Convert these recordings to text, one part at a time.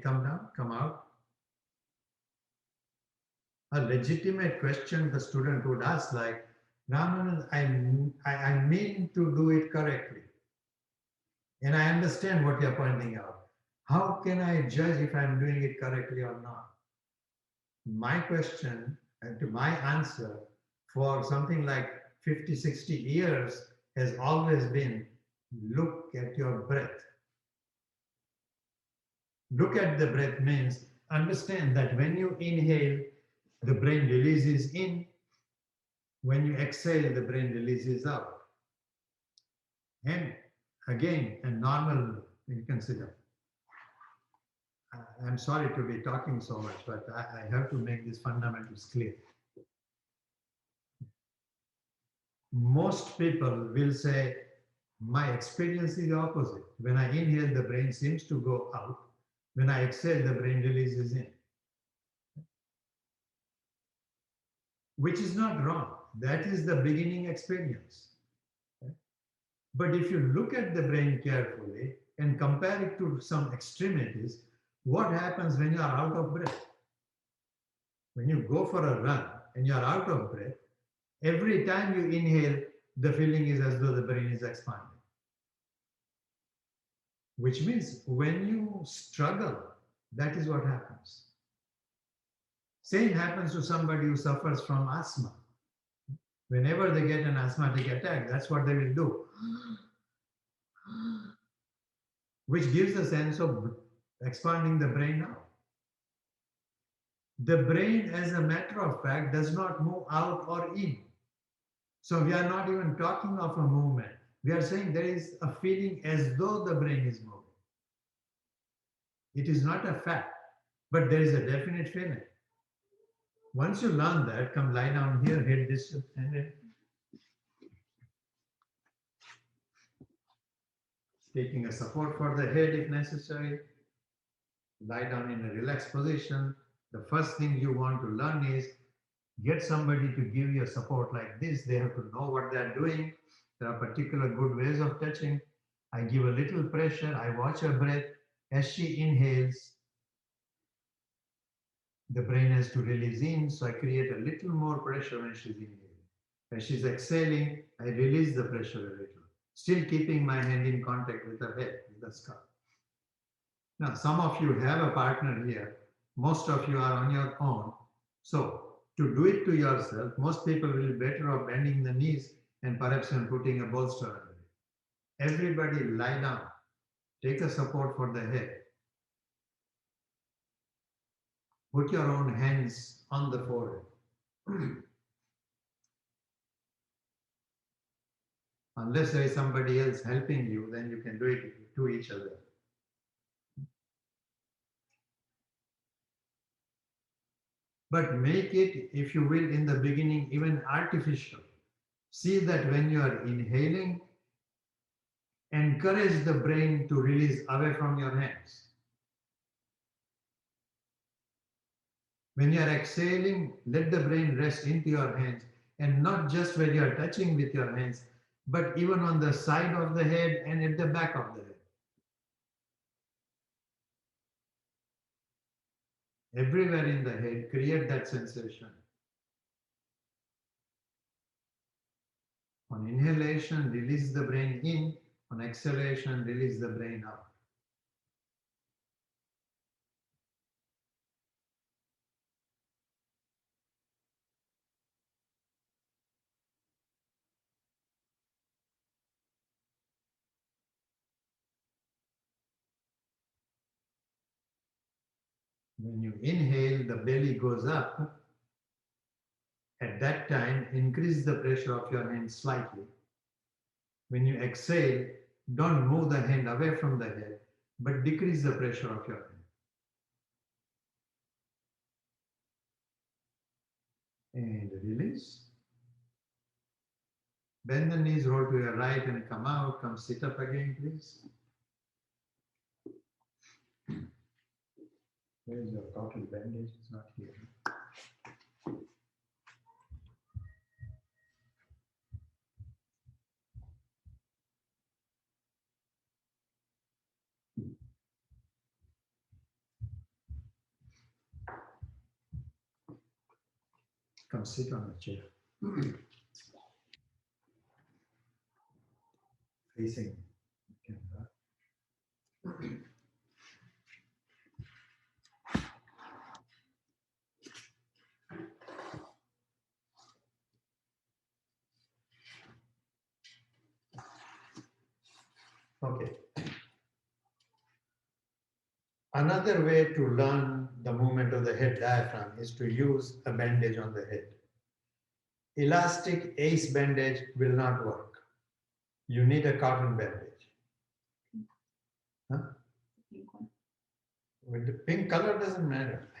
come down, come out. A legitimate question the student would ask, like, Ramanand, I mean to do it correctly. And I understand what you're pointing out. How can I judge if I'm doing it correctly or not? My question and to my answer for something like 50, 60 years has always been look at your breath. Look at the breath means understand that when you inhale, the brain releases in. When you exhale, the brain releases out. And again, a normal, you consider. I'm sorry to be talking so much, but I have to make these fundamentals clear. Most people will say, my experience is the opposite. When I inhale, the brain seems to go out. When I exhale, the brain releases in. Which is not wrong. That is the beginning experience. But if you look at the brain carefully and compare it to some extremities, what happens when you are out of breath? When you go for a run and you are out of breath, every time you inhale, the feeling is as though the brain is expanding. Which means when you struggle, that is what happens. Same happens to somebody who suffers from asthma. Whenever they get an asthmatic attack, that's what they will do. Which gives a sense of expanding the brain out. The brain, as a matter of fact, does not move out or in. So we are not even talking of a movement. We are saying there is a feeling as though the brain is moving. It is not a fact, but there is a definite feeling. Once you learn that, come lie down here, head this, and taking a support for the head if necessary. Lie down in a relaxed position. The first thing you want to learn is get somebody to give you a support like this. They have to know what they are doing. There are particular good ways of touching. I give a little pressure. I watch her breath. As she inhales, the brain has to release in. So I create a little more pressure when she's inhaling. As she's exhaling, I release the pressure a little, still keeping my hand in contact with her head, with the skull. Now, some of you have a partner here. Most of you are on your own. So, to do it to yourself, most people will be better off bending the knees and perhaps even putting a bolster under it. Everybody lie down. Take a support for the head. Put your own hands on the forehead. Unless there is somebody else helping you, then you can do it to each other. But make it, if you will, in the beginning, even artificial. See that when you are inhaling, encourage the brain to release away from your hands. When you are exhaling, let the brain rest into your hands, and not just when you are touching with your hands, but even on the side of the head and at the back of the head. Everywhere in the head, create that sensation. On inhalation, release the brain in. On exhalation, release the brain out. When you inhale, the belly goes up. At that time, increase the pressure of your hand slightly. When you exhale, don't move the hand away from the head, but decrease the pressure of your hand. And release. Bend the knees, roll to your right and come out. Come sit up again, please. Where is your total bandage? It's not here. Come sit on the chair. Facing camera. Okay. Another way to learn the movement of the head diaphragm is to use a bandage on the head. Elastic ace bandage will not work. You need a cotton bandage. Huh? Well, the pink color doesn't matter.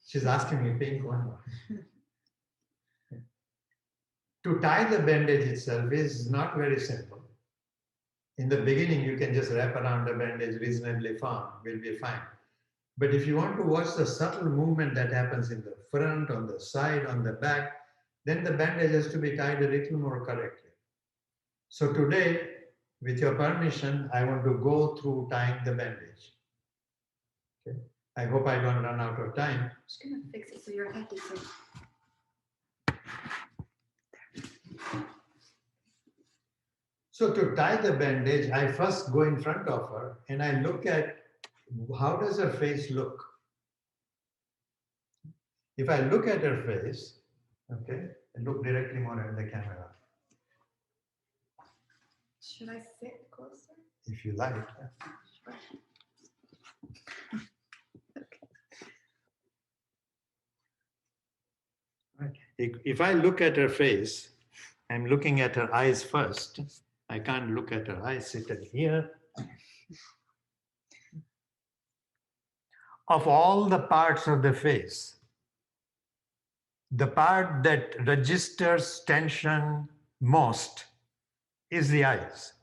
She's asking me pink one. To tie the bandage itself is not very simple. In the beginning, you can just wrap around the bandage reasonably firm, will be fine. But if you want to watch the subtle movement that happens in the front, on the side, on the back, then the bandage has to be tied a little more correctly. So today, with your permission, I want to go through tying the bandage. Okay. I hope I don't run out of time. I'm just going to fix it so your head is in. So to tie the bandage, I first go in front of her and I look at how does her face look. If I look at her face, okay, I look directly more at the camera. Should I sit closer? If you like. Sure. If I look at her face, I'm looking at her eyes first. I can't look at her eyes, sit at here. Of all the parts of the face, the part that registers tension most is the eyes.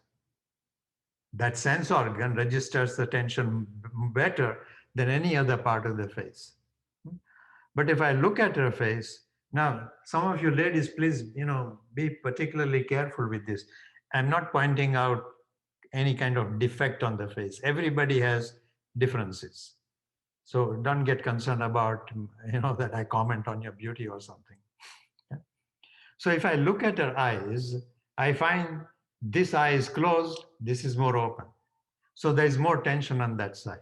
That sense organ registers the tension better than any other part of the face. But if I look at her face, now some of you ladies, please, be particularly careful with this. I'm not pointing out any kind of defect on the face. Everybody has differences. So don't get concerned about, that I comment on your beauty or something. Yeah. So if I look at her eyes, I find this eye is closed, this is more open. So there is more tension on that side.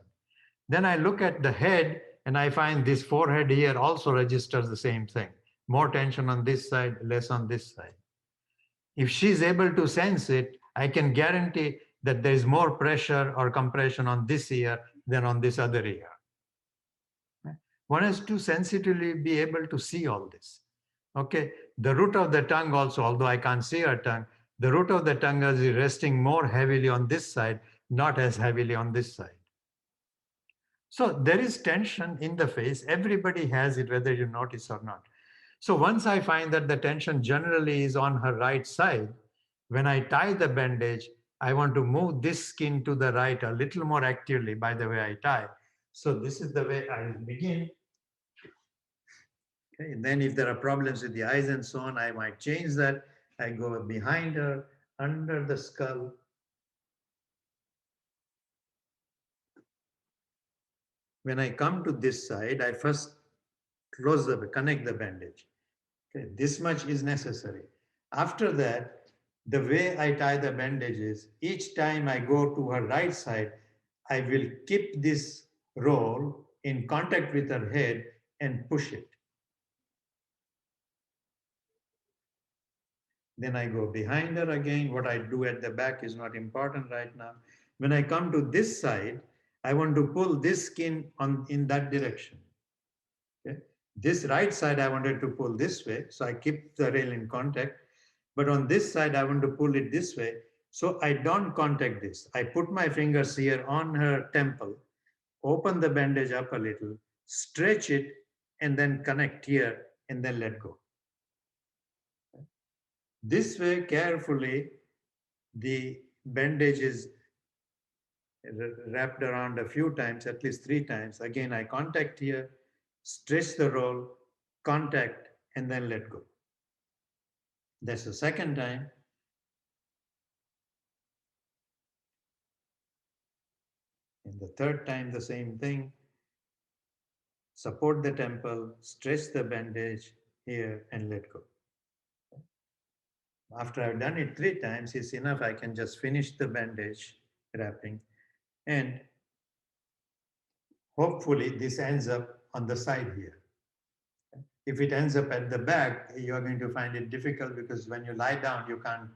Then I look at the head and I find this forehead here also registers the same thing. More tension on this side, less on this side. If she's able to sense it, I can guarantee that there is more pressure or compression on this ear than on this other ear. One has to sensitively be able to see all this. Okay, the root of the tongue also, although I can't see her tongue, the root of the tongue is resting more heavily on this side, not as heavily on this side. So there is tension in the face. Everybody has it, whether you notice or not. So once I find that the tension generally is on her right side, when I tie the bandage, I want to move this skin to the right a little more actively by the way I tie. So this is the way I will begin. Okay, and then if there are problems with the eyes and so on, I might change that. I go behind her, under the skull. When I come to this side, I first connect the bandage. Okay, this much is necessary. After that, the way I tie the bandage is, each time I go to her right side, I will keep this roll in contact with her head and push it. Then I go behind her again. What I do at the back is not important right now. When I come to this side, I want to pull this skin in that direction. Okay? This right side, I wanted to pull this way. So I keep the rail in contact. But on this side, I want to pull it this way. So I don't contact this. I put my fingers here on her temple, open the bandage up a little, stretch it, and then connect here, and then let go. This way, carefully, the bandage is wrapped around a few times, at least 3 times. Again, I contact here, stretch the roll, contact, and then let go. That's the second time. And the third time, the same thing. support the temple, stretch the bandage here and let go. After I've done it 3 times, it's enough. I can just finish the bandage wrapping, and hopefully this ends up on the side here. If it ends up at the back, you're going to find it difficult because when you lie down, you can't,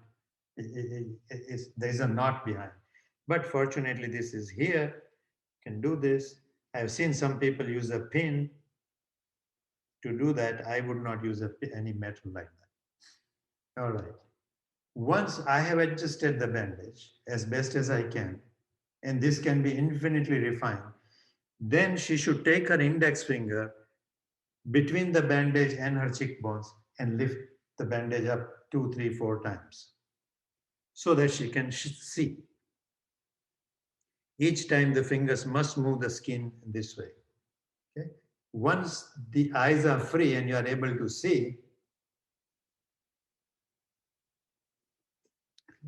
there's a knot behind. But fortunately, this is here, you can do this. I've seen some people use a pin to do that. I would not use any metal like that. All right. Once I have adjusted the bandage as best as I can, and this can be infinitely refined, then she should take her index finger between the bandage and her cheekbones and lift the bandage up 2, 3, 4 times so that she can see. Each time the fingers must move the skin this way. Okay? Once the eyes are free and you are able to see,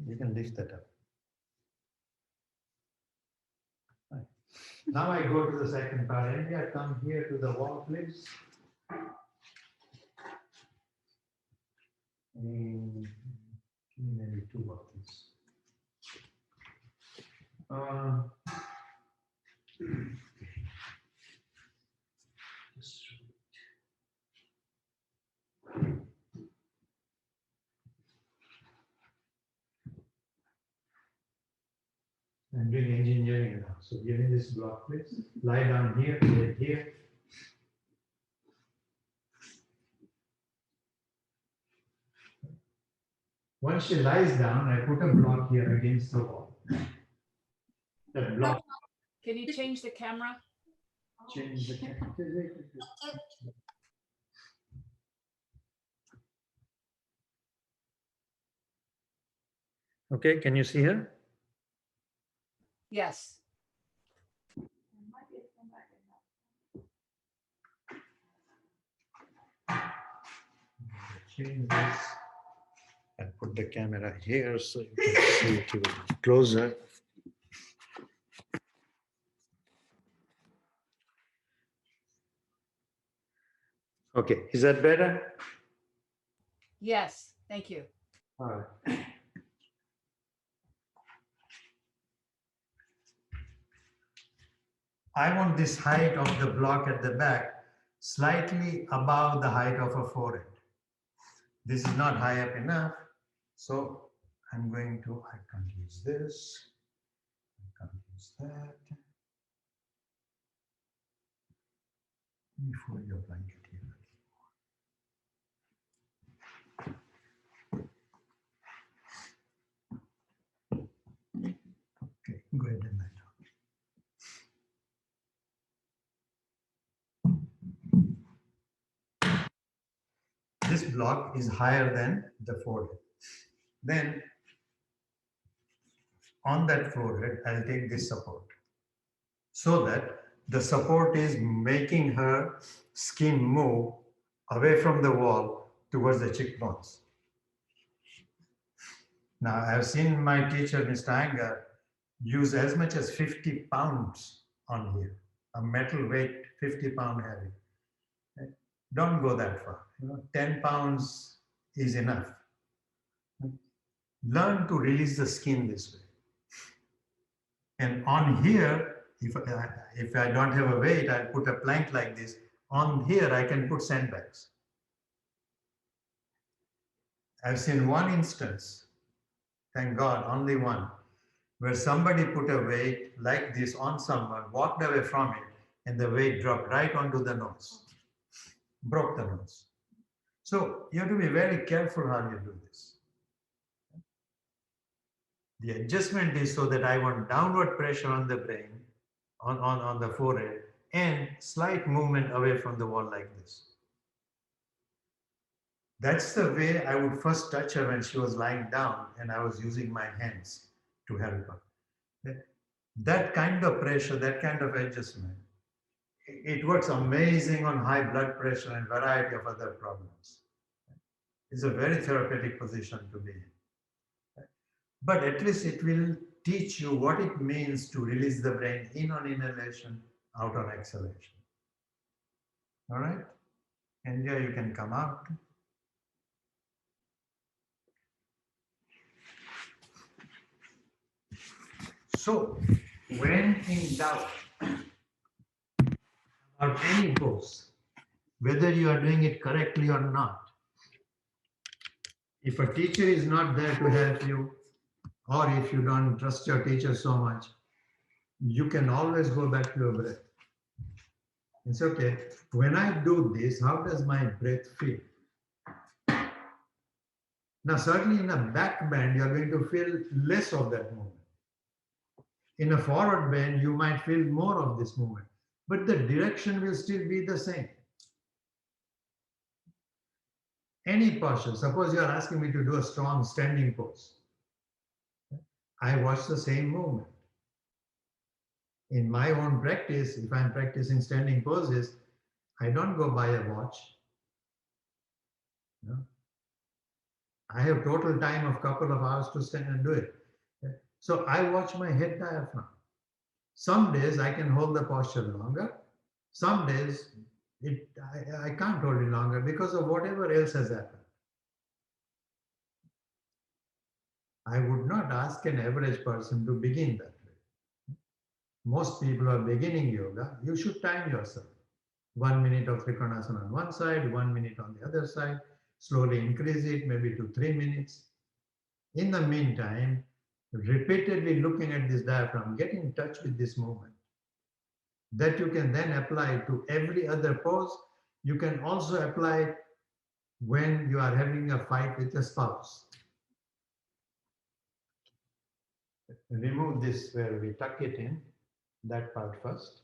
you can lift that up. Right. Now I go to the second part. Andrea, come here to the wall, please. And maybe 2 of these. I'm doing engineering now. So give me this block, please. Lie down here, lay here. Once she lies down, I put a block here against the wall. That block. Can you change the camera? Change the camera. Okay, can you see her? Yes. Change this and put the camera here so you can see it even closer. Okay, is that better? Yes. Thank you. All right. I want this height of the block at the back slightly above the height of a forehead. This is not high up enough, so I'm going to, I can't use this, I can't use that. Let me fold your blanket here. Okay, go ahead and lie down. This block is higher than the forehead. Then on that forehead, I'll take this support so that the support is making her skin move away from the wall towards the cheekbones. Now, I've seen my teacher, Mr. Iyengar, use as much as 50 pounds on here, a metal weight, 50-pound heavy. Don't go that far. 10 pounds is enough. Learn to release the skin this way. And on here, if I don't have a weight, I'll put a plank like this. On here, I can put sandbags. I've seen one instance, thank God, only one, where somebody put a weight like this on someone, walked away from it, and the weight dropped right onto the nose, broke the nose. So you have to be very careful how you do this. The adjustment is so that I want downward pressure on the brain, on the forehead, and slight movement away from the wall like this. That's the way I would first touch her when she was lying down and I was using my hands to help her. That kind of pressure, that kind of adjustment, it works amazing on high blood pressure and variety of other problems. It's a very therapeutic position to be in. But at least it will teach you what it means to release the brain in on inhalation, out on exhalation. All right. Andrea, you can come out. So, when in doubt about any pose, whether you are doing it correctly or not, if a teacher is not there to help you, or if you don't trust your teacher so much, you can always go back to your breath. It's okay. When I do this, how does my breath feel? Now, certainly in a back bend, you're going to feel less of that movement. In a forward bend, you might feel more of this movement, but the direction will still be the same. Any posture, suppose you are asking me to do a strong standing pose. I watch the same movement. In my own practice, if I'm practicing standing poses, I don't go by a watch. No? I have total time of couple of hours to stand and do it. So I watch my head diaphragm. Some days I can hold the posture longer. Some days I can't hold it longer because of whatever else has happened. I would not ask an average person to begin that way. Most people are beginning yoga. You should time yourself. 1 minute of Trikonasana on one side, 1 minute on the other side. Slowly increase it, maybe to 3 minutes. In the meantime, repeatedly looking at this diaphragm, get in touch with this movement. That you can then apply to every other pose. You can also apply when you are having a fight with a spouse. Remove this where we tuck it in, that part first.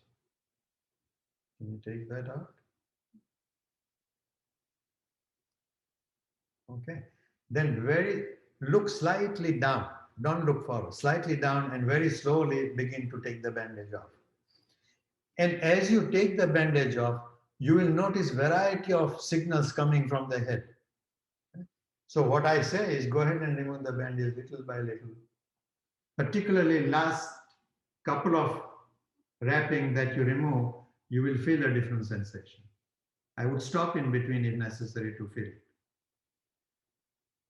Can you take that out? Okay. Then look slightly down. Don't look forward. Slightly down and very slowly begin to take the bandage off. And as you take the bandage off, you will notice variety of signals coming from the head. So what I say is go ahead and remove the bandage little by little. Particularly last couple of wrapping that you remove, you will feel a different sensation. I would stop in between if necessary to feel it.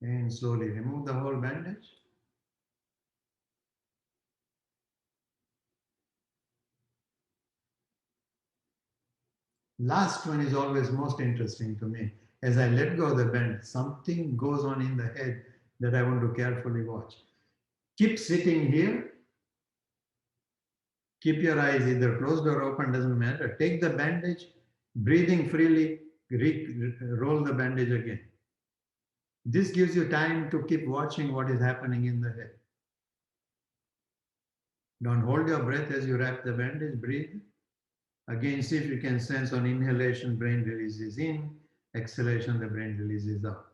And slowly remove the whole bandage. Last one is always most interesting to me. As I let go of the band, something goes on in the head that I want to carefully watch. Keep sitting here. Keep your eyes either closed or open, doesn't matter. Take the bandage, breathing freely, roll the bandage again. This gives you time to keep watching what is happening in the head. Don't hold your breath as you wrap the bandage, breathe. Again, see if you can sense on inhalation, brain releases in, exhalation, the brain releases out.